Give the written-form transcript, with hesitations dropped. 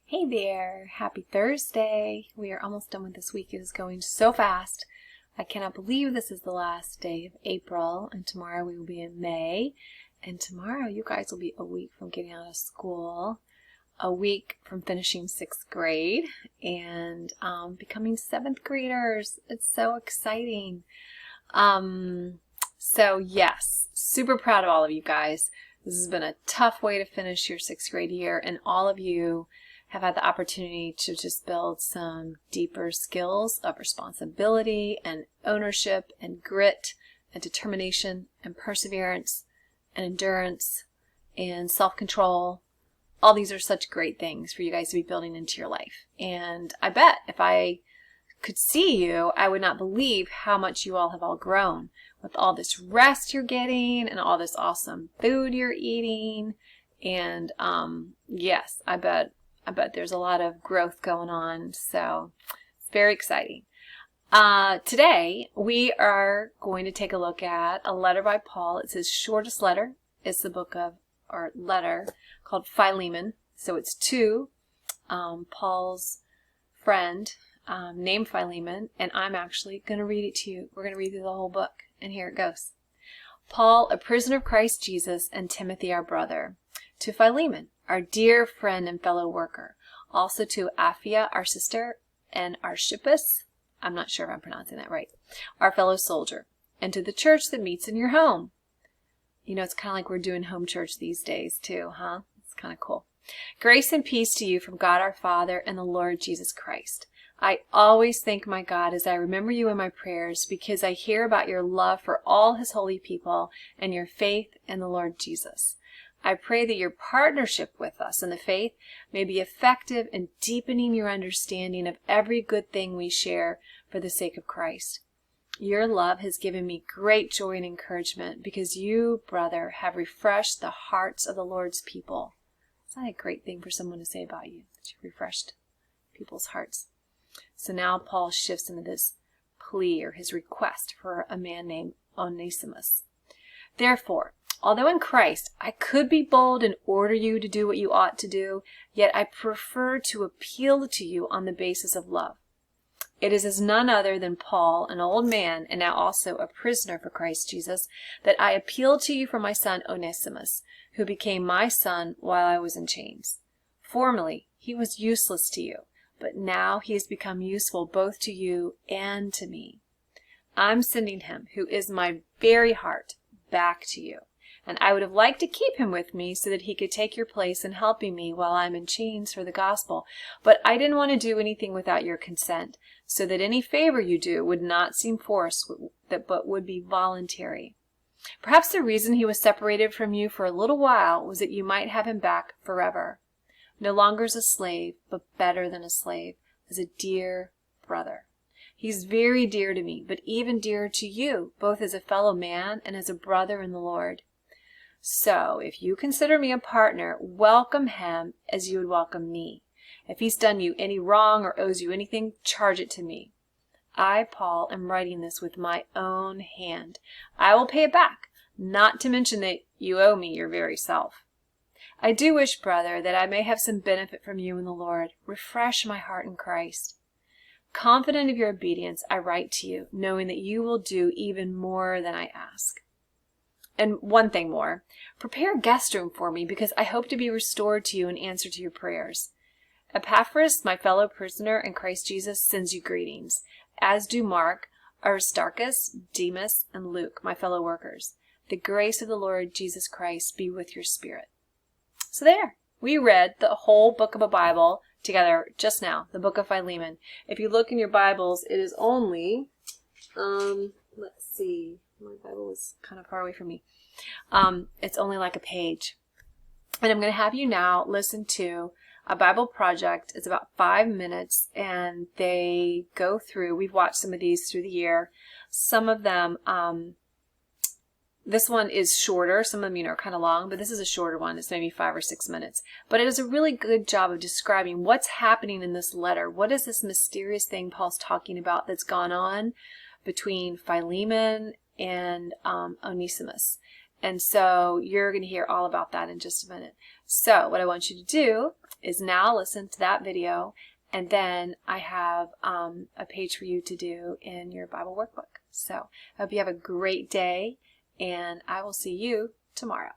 Hey there, happy Thursday. We are almost done with this week. It is going so fast. I cannot believe this is the last day of April, and tomorrow we will be in May. And tomorrow you guys will be a week from getting out of school, a week from finishing 6th grade, and becoming 7th graders. It's so exciting. So yes, super proud of all of you guys. This has been a tough way to finish your 6th grade year, and all of you have had the opportunity to just build some deeper skills of responsibility and ownership and grit and determination and perseverance and endurance and self-control. All these are such great things for you guys to be building into your life. And I bet if I could see you, I would not believe how much you all have all grown with all this rest you're getting and all this awesome food you're eating. And yes, I bet there's a lot of growth going on, so it's very exciting. Today, we are going to take a look at a letter by Paul. It's his shortest letter. It's the book of, or letter, called Philemon. So it's to Paul's friend named Philemon, and I'm actually going to read it to you. We're going to read through the whole book, and here it goes. Paul, a prisoner of Christ Jesus, and Timothy, our brother, to Philemon, our dear friend and fellow worker, also to Apphia, our sister, and Archippus, I'm not sure if I'm pronouncing that right, our fellow soldier, and to the church that meets in your home. You know, it's kind of like we're doing home church these days too, huh? It's kind of cool. Grace and peace to you from God our Father and the Lord Jesus Christ. I always thank my God as I remember you in my prayers because I hear about your love for all his holy people and your faith in the Lord Jesus. I pray that your partnership with us in the faith may be effective in deepening your understanding of every good thing we share for the sake of Christ. Your love has given me great joy and encouragement because you, brother, have refreshed the hearts of the Lord's people. It's not a great thing for someone to say about you, that you refreshed people's hearts. So now Paul shifts into this plea or his request for a man named Onesimus. Therefore, although in Christ I could be bold and order you to do what you ought to do, yet I prefer to appeal to you on the basis of love. It is as none other than Paul, an old man and now also a prisoner for Christ Jesus, that I appeal to you for my son Onesimus, who became my son while I was in chains. Formerly he was useless to you, but now he has become useful both to you and to me. I'm sending him, who is my very heart, back to you. And I would have liked to keep him with me so that he could take your place in helping me while I'm in chains for the gospel. But I didn't want to do anything without your consent, so that any favor you do would not seem forced, but would be voluntary. Perhaps the reason he was separated from you for a little while was that you might have him back forever. No longer as a slave, but better than a slave, as a dear brother. He's very dear to me, but even dearer to you, both as a fellow man and as a brother in the Lord. So, if you consider me a partner, welcome him as you would welcome me. If he's done you any wrong or owes you anything, charge it to me. I, Paul, am writing this with my own hand. I will pay it back, not to mention that you owe me your very self. I do wish, brother, that I may have some benefit from you in the Lord. Refresh my heart in Christ. Confident of your obedience, I write to you, knowing that you will do even more than I ask. And one thing more, prepare a guest room for me because I hope to be restored to you in answer to your prayers. Epaphras, my fellow prisoner in Christ Jesus, sends you greetings, as do Mark, Aristarchus, Demas, and Luke, my fellow workers. The grace of the Lord Jesus Christ be with your spirit. So there, we read the whole book of the Bible together just now, the book of Philemon. If you look in your Bibles, it is only, let's see, my Bible is kind of far away from me. It's only like a page. And I'm going to have you now listen to a Bible project. It's about 5 minutes, and they go through, we've watched some of these through the year. Some of them, this one is shorter. Some of them, are kind of long, but this is a shorter one. It's maybe 5 or 6 minutes. But it does a really good job of describing what's happening in this letter. What is this mysterious thing Paul's talking about that's gone on between Philemon and Onesimus? And so you're going to hear all about that in just a minute. So what I want you to do is now listen to that video, and then I have a page for you to do in your Bible workbook. So I hope you have a great day, and I will see you tomorrow.